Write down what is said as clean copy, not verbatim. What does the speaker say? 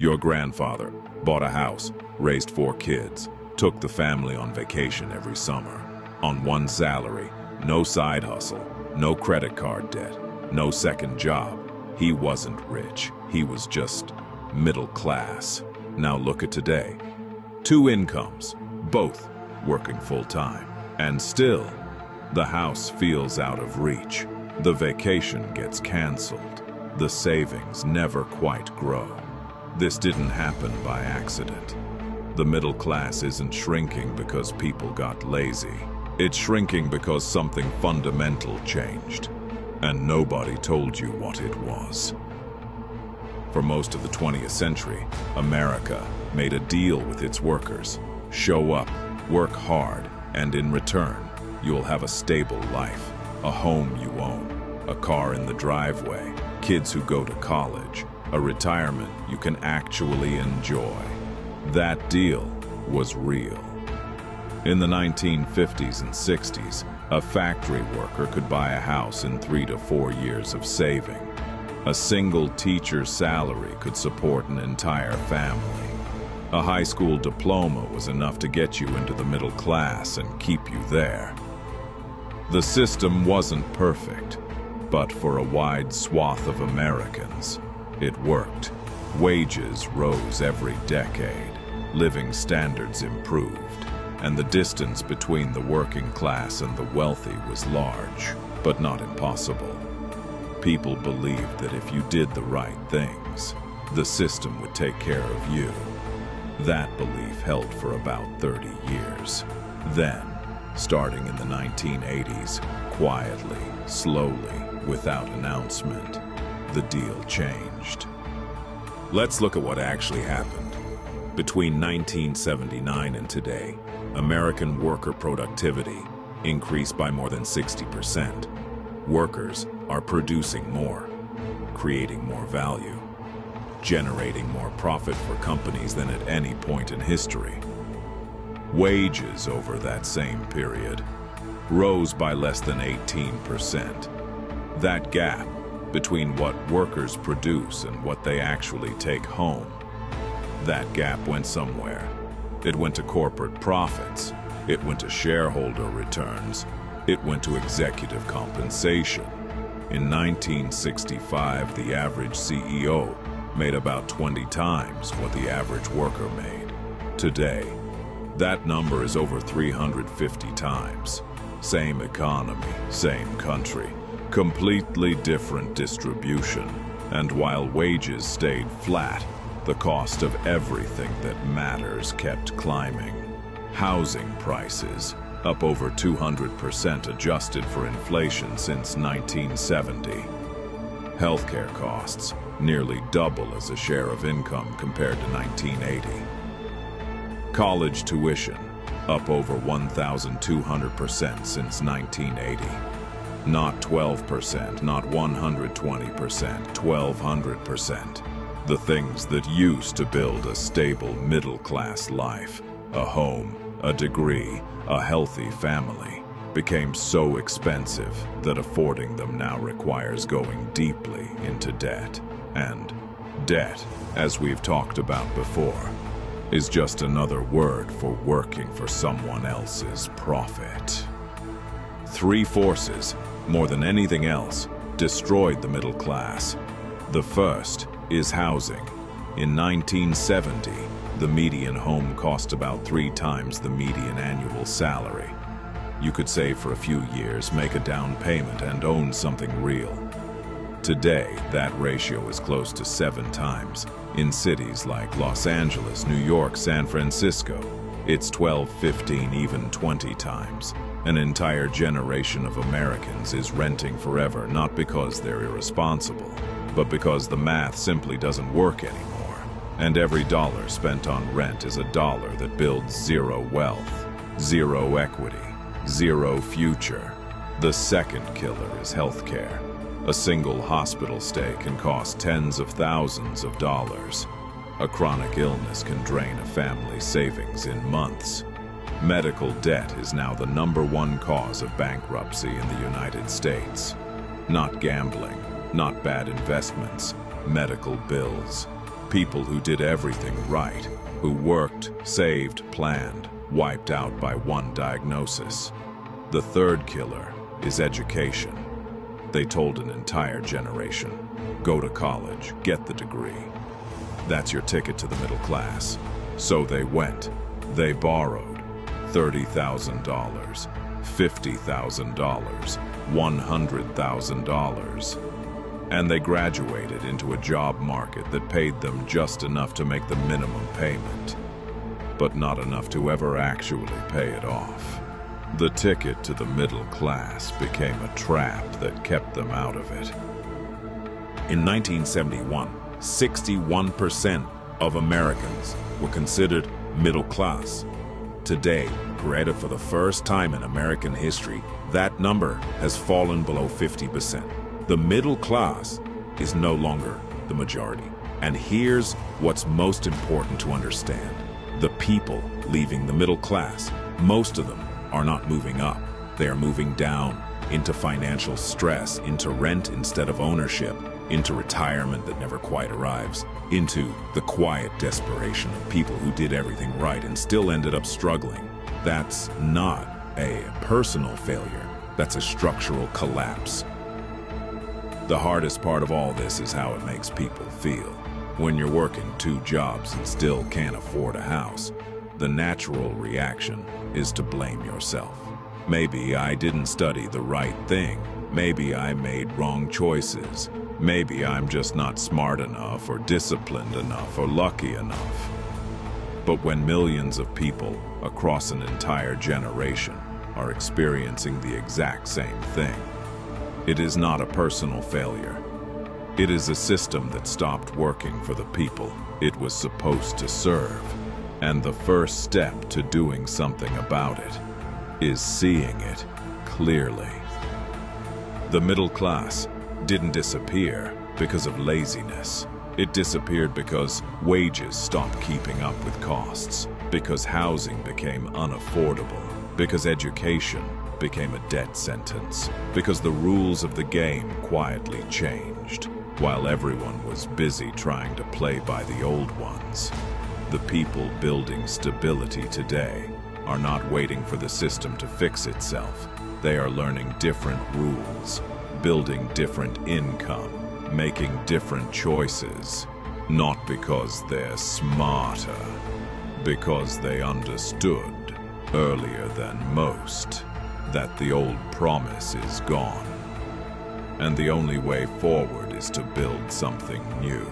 Your grandfather bought a house, raised 4 kids, took the family on vacation every summer. On one salary, no side hustle, no credit card debt, no second job. He wasn't rich. He was just middle class. Now look at today. 2 incomes, both working full-time. And still, the house feels out of reach. The vacation gets canceled. The savings never quite grow. This didn't happen by accident. The middle class isn't shrinking because people got lazy. It's shrinking because something fundamental changed, and nobody told you what it was. For most of the 20th century, America made a deal with its workers. Show up, work hard, and in return, you'll have a stable life, a home you own, a car in the driveway, kids who go to college, a retirement you can actually enjoy. That deal was real. In the 1950s and 60s, a factory worker could buy a house in 3 to 4 years of saving. A single teacher's salary could support an entire family. A high school diploma was enough to get you into the middle class and keep you there. The system wasn't perfect, but for a wide swath of Americans, it worked. Wages rose every decade, living standards improved, and the distance between the working class and the wealthy was large, but not impossible. People believed that if you did the right things, the system would take care of you. That belief held for about 30 years. Then, starting in the 1980s, quietly, slowly, without announcement, the deal changed. Let's look at what actually happened. Between 1979 and today, American worker productivity increased by more than 60%. Workers are producing more, creating more value, generating more profit for companies than at any point in history. Wages over that same period rose by less than 18%. That gap between what workers produce and what they actually take home, that gap went somewhere. It went to corporate profits. It went to shareholder returns. It went to executive compensation. In 1965, the average CEO made about 20 times what the average worker made. Today, that number is over 350 times. Same economy, same country, completely different distribution. And while wages stayed flat, the cost of everything that matters kept climbing. Housing prices, up over 200% adjusted for inflation since 1970. Healthcare costs, nearly double as a share of income compared to 1980. College tuition, up over 1,200% since 1980. Not 12%, not 120%, 1,200%. The things that used to build a stable middle-class life, a home, a degree, a healthy family, became so expensive that affording them now requires going deeply into debt. And debt, as we've talked about before, is just another word for working for someone else's profit. 3 forces, more than anything else, destroyed the middle class. The first is housing. In 1970, the median home cost about 3 times the median annual salary. You could save for a few years, make a down payment, and own something real. Today, that ratio is close to 7 times. In cities like Los Angeles, New York, San Francisco, it's 12, 15, even 20 times. An entire generation of Americans is renting forever, not because they're irresponsible, but because the math simply doesn't work anymore. And every dollar spent on rent is a dollar that builds zero wealth, zero equity, zero future. The second killer is healthcare. A single hospital stay can cost tens of thousands of dollars. A chronic illness can drain a family's savings in months. Medical debt is now the #1 cause of bankruptcy in the United States. Not gambling, not bad investments, medical bills. People who did everything right, who worked, saved, planned, wiped out by one diagnosis. The third killer is education. They told an entire generation, go to college, get the degree. That's your ticket to the middle class. So they went. They borrowed $30,000, $50,000, $100,000. And they graduated into a job market that paid them just enough to make the minimum payment, but not enough to ever actually pay it off. The ticket to the middle class became a trap that kept them out of it. In 1971, 61% of Americans were considered middle class. Today, granted for the first time in American history, that number has fallen below 50%. The middle class is no longer the majority. And here's what's most important to understand. The people leaving the middle class, most of them are not moving up. They are moving down into financial stress, into rent instead of ownership, into retirement that never quite arrives, into the quiet desperation of people who did everything right and still ended up struggling. That's not a personal failure. That's a structural collapse. The hardest part of all this is how it makes people feel. When you're working 2 jobs and still can't afford a house, the natural reaction is to blame yourself. Maybe I didn't study the right thing. Maybe I made wrong choices. Maybe I'm just not smart enough or disciplined enough or lucky enough. But when millions of people across an entire generation are experiencing the exact same thing, it is not a personal failure. It is a system that stopped working for the people it was supposed to serve. And the first step to doing something about it is seeing it clearly. The middle class didn't disappear because of laziness. It disappeared because wages stopped keeping up with costs, because housing became unaffordable, because education became a death sentence, because the rules of the game quietly changed, while everyone was busy trying to play by the old ones. The people building stability today are not waiting for the system to fix itself. They are learning different rules, building different income, making different choices, not because they're smarter, because they understood earlier than most that the old promise is gone, and the only way forward is to build something new.